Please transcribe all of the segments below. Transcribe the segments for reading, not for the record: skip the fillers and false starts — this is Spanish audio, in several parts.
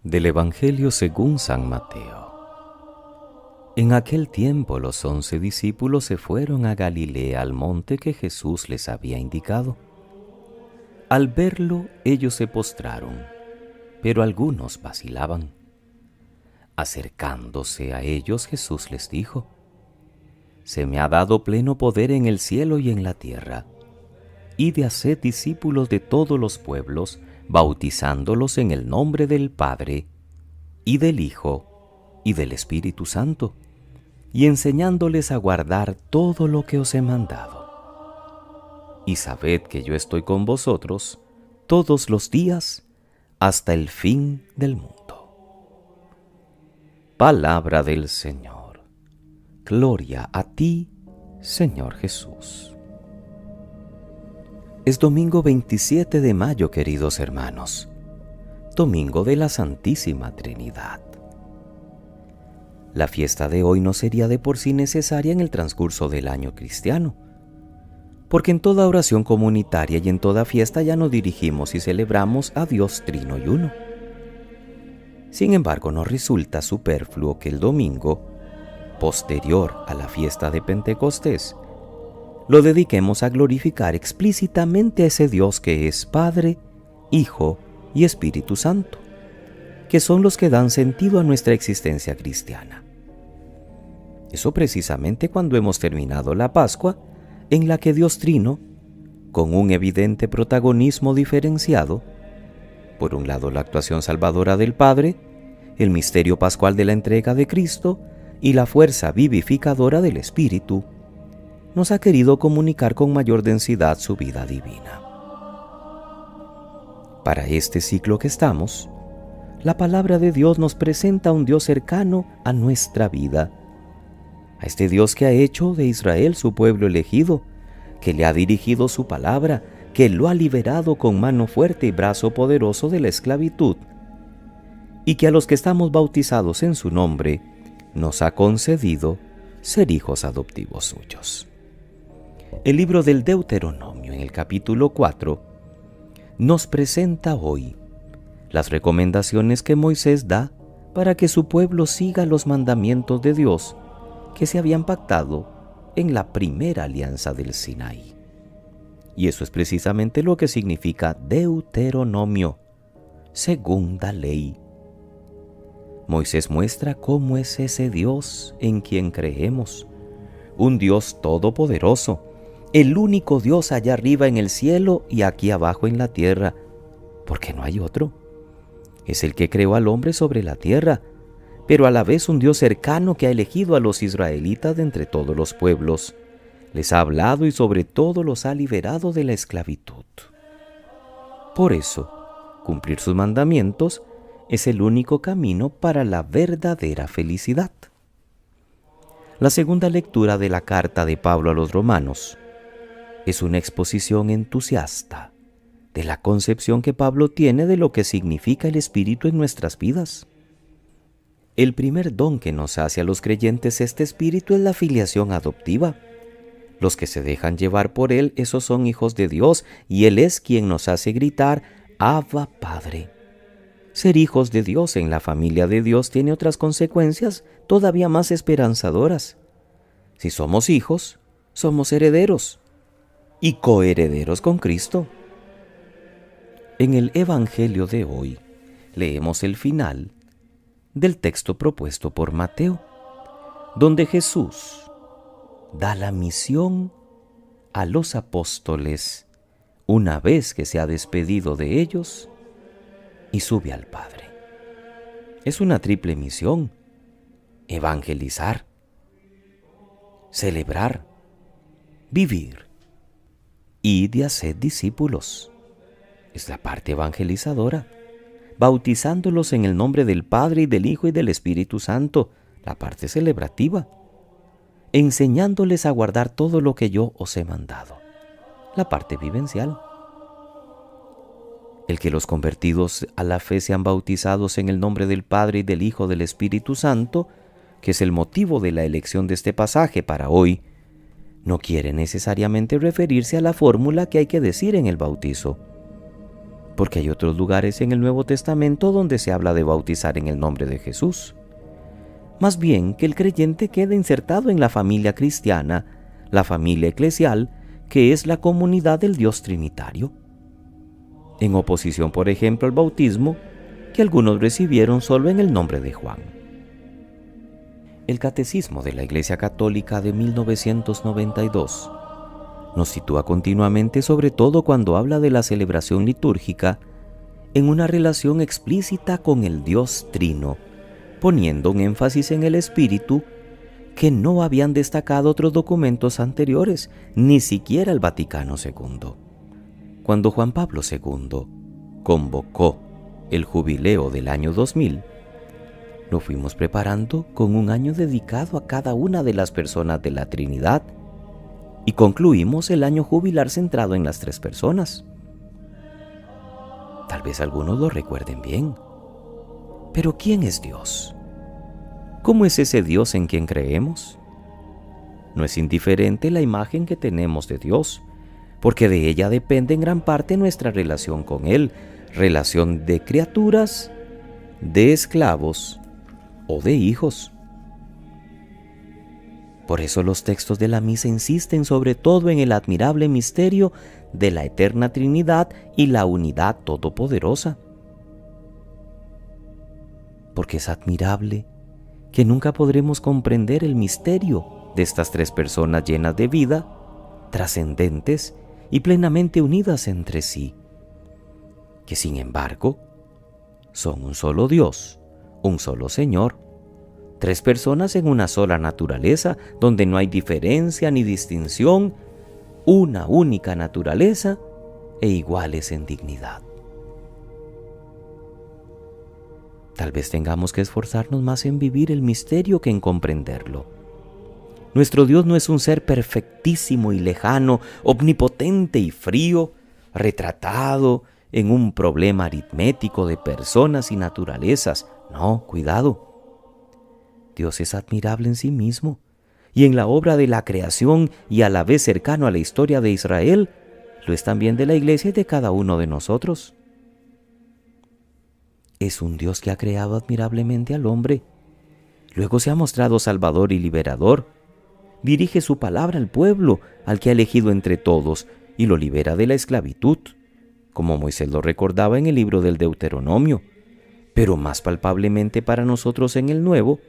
Del Evangelio según San Mateo. En aquel tiempo los 11 discípulos se fueron a Galilea, al monte que Jesús les había indicado. Al verlo, ellos se postraron, pero algunos vacilaban. Acercándose a ellos, Jesús les dijo: «Se me ha dado pleno poder en el cielo y en la tierra. Id y haced discípulos de todos los pueblos, bautizándolos en el nombre del Padre, y del Hijo, y del Espíritu Santo, y enseñándoles a guardar todo lo que os he mandado. Y sabed que yo estoy con vosotros todos los días hasta el fin del mundo». Palabra del Señor. Gloria a ti, Señor Jesús. Es domingo 27 de mayo, queridos hermanos, domingo de la Santísima Trinidad. La fiesta de hoy no sería de por sí necesaria en el transcurso del año cristiano, porque en toda oración comunitaria y en toda fiesta ya nos dirigimos y celebramos a Dios Trino y Uno. Sin embargo, nos resulta superfluo que el domingo, posterior a la fiesta de Pentecostés, lo dediquemos a glorificar explícitamente a ese Dios que es Padre, Hijo y Espíritu Santo, que son los que dan sentido a nuestra existencia cristiana. Eso precisamente cuando hemos terminado la Pascua, en la que Dios Trino, con un evidente protagonismo diferenciado, por un lado la actuación salvadora del Padre, el misterio pascual de la entrega de Cristo y la fuerza vivificadora del Espíritu, nos ha querido comunicar con mayor densidad su vida divina. Para este ciclo que estamos, la palabra de Dios nos presenta a un Dios cercano a nuestra vida, a este Dios que ha hecho de Israel su pueblo elegido, que le ha dirigido su palabra, que lo ha liberado con mano fuerte y brazo poderoso de la esclavitud, y que a los que estamos bautizados en su nombre nos ha concedido ser hijos adoptivos suyos. El libro del Deuteronomio, en el capítulo 4, nos presenta hoy las recomendaciones que Moisés da para que su pueblo siga los mandamientos de Dios que se habían pactado en la primera alianza del Sinaí. Y eso es precisamente lo que significa Deuteronomio, segunda ley. Moisés muestra cómo es ese Dios en quien creemos, un Dios todopoderoso, el único Dios allá arriba en el cielo y aquí abajo en la tierra, porque no hay otro. Es el que creó al hombre sobre la tierra, pero a la vez un Dios cercano que ha elegido a los israelitas de entre todos los pueblos, les ha hablado y sobre todo los ha liberado de la esclavitud. Por eso, cumplir sus mandamientos es el único camino para la verdadera felicidad. La segunda lectura de la carta de Pablo a los Romanos es una exposición entusiasta de la concepción que Pablo tiene de lo que significa el Espíritu en nuestras vidas. El primer don que nos hace a los creyentes este Espíritu es la filiación adoptiva. Los que se dejan llevar por Él, esos son hijos de Dios, y Él es quien nos hace gritar: Abba, Padre. Ser hijos de Dios en la familia de Dios tiene otras consecuencias todavía más esperanzadoras. Si somos hijos, somos herederos y coherederos con Cristo. En el Evangelio de hoy leemos el final del texto propuesto por Mateo, donde Jesús da la misión a los apóstoles una vez que se ha despedido de ellos y sube al Padre. Es una triple misión: evangelizar, celebrar, vivir. Id y haced discípulos. Es la parte evangelizadora, bautizándolos en el nombre del Padre y del Hijo y del Espíritu Santo, la parte celebrativa, enseñándoles a guardar todo lo que yo os he mandado, la parte vivencial. El que los convertidos a la fe sean bautizados en el nombre del Padre y del Hijo y del Espíritu Santo, que es el motivo de la elección de este pasaje para hoy, no quiere necesariamente referirse a la fórmula que hay que decir en el bautizo. porque hay otros lugares en el Nuevo Testamento donde se habla de bautizar en el nombre de Jesús. Más bien que el creyente quede insertado en la familia cristiana, la familia eclesial, que es la comunidad del Dios Trinitario. En oposición, por ejemplo, al bautismo, que algunos recibieron solo en el nombre de Juan. El Catecismo de la Iglesia Católica de 1992 nos sitúa continuamente, sobre todo cuando habla de la celebración litúrgica, en una relación explícita con el Dios Trino, poniendo un énfasis en el Espíritu que no habían destacado otros documentos anteriores, ni siquiera el Vaticano II. Cuando Juan Pablo II convocó el jubileo del año 2000, lo fuimos preparando con un año dedicado a cada una de las personas de la Trinidad y concluimos el año jubilar centrado en las 3 personas. Tal vez algunos lo recuerden bien. Pero ¿quién es Dios? ¿Cómo es ese Dios en quien creemos? No es indiferente la imagen que tenemos de Dios, porque de ella depende en gran parte nuestra relación con Él, relación de criaturas, de esclavos o de hijos. Por eso los textos de la misa insisten sobre todo en el admirable misterio de la eterna Trinidad y la unidad todopoderosa. Porque es admirable que nunca podremos comprender el misterio de estas 3 personas llenas de vida, trascendentes y plenamente unidas entre sí, que sin embargo son un solo Dios, un solo Señor, 3 personas en una sola naturaleza, donde no hay diferencia ni distinción, una única naturaleza e iguales en dignidad. Tal vez tengamos que esforzarnos más en vivir el misterio que en comprenderlo. Nuestro Dios no es un ser perfectísimo y lejano, omnipotente y frío, retratado en un problema aritmético de personas y naturalezas. No, cuidado. Dios es admirable en sí mismo y en la obra de la creación y a la vez cercano a la historia de Israel, lo es también de la Iglesia y de cada uno de nosotros. Es un Dios que ha creado admirablemente al hombre. Luego se ha mostrado Salvador y Liberador. Dirige su palabra al pueblo, al que ha elegido entre todos, y lo libera de la esclavitud, como Moisés lo recordaba en el libro del Deuteronomio, pero más palpablemente para nosotros en el Nuevo,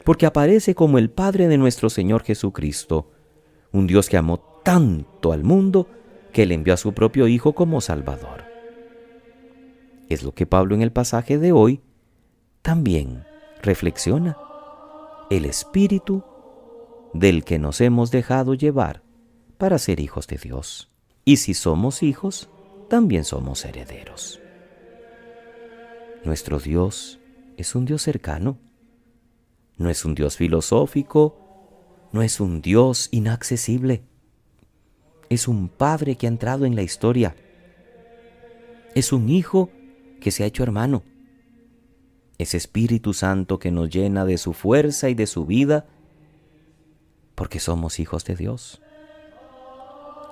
porque aparece como el Padre de nuestro Señor Jesucristo, un Dios que amó tanto al mundo que le envió a su propio Hijo como Salvador. Es lo que Pablo en el pasaje de hoy también reflexiona. El Espíritu del que nos hemos dejado llevar para ser hijos de Dios. Y si somos hijos, también somos herederos. Nuestro Dios es un Dios cercano. No es un Dios filosófico, no es un Dios inaccesible. Es un Padre que ha entrado en la historia. Es un Hijo que se ha hecho hermano. Es Espíritu Santo que nos llena de su fuerza y de su vida, porque somos hijos de Dios.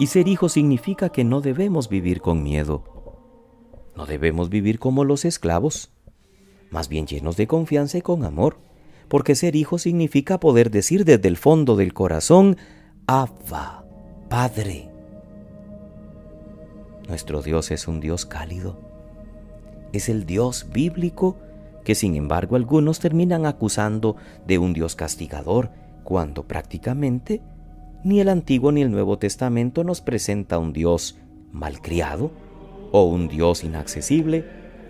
Y ser hijo significa que no debemos vivir con miedo. No debemos vivir como los esclavos, más bien llenos de confianza y con amor, porque ser hijo significa poder decir desde el fondo del corazón, Abba, Padre. Nuestro Dios es un Dios cálido. Es el Dios bíblico que sin embargo algunos terminan acusando de un Dios castigador, cuando prácticamente ni el Antiguo ni el Nuevo Testamento nos presenta un Dios malcriado, o un Dios inaccesible,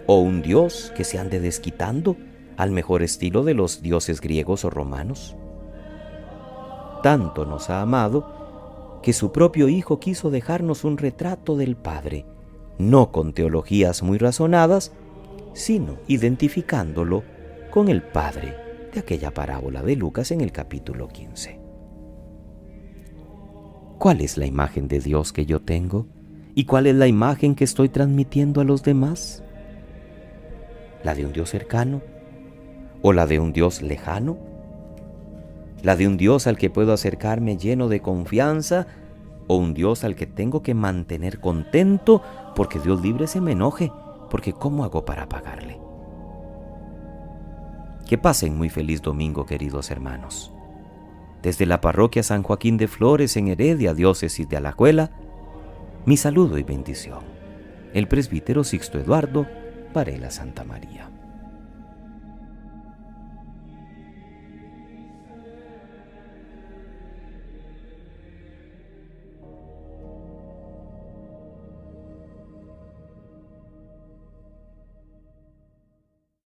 o un Dios que se ande desquitando al mejor estilo de los dioses griegos o romanos. Tanto nos ha amado que su propio Hijo quiso dejarnos un retrato del Padre, no con teologías muy razonadas, sino identificándolo con el Padre de aquella parábola de Lucas en el capítulo 15. ¿Cuál es la imagen de Dios que yo tengo? ¿Y cuál es la imagen que estoy transmitiendo a los demás? ¿La de un Dios cercano? ¿O la de un Dios lejano? ¿La de un Dios al que puedo acercarme lleno de confianza ¿O un Dios al que tengo que mantener contento porque Dios libre se me enoje? Porque ¿cómo hago para pagarle? Que pasen muy feliz domingo, queridos hermanos. Desde la parroquia San Joaquín de Flores en Heredia, diócesis de Alajuela, mi saludo y bendición. El presbítero Sixto Eduardo Varela Santamaría.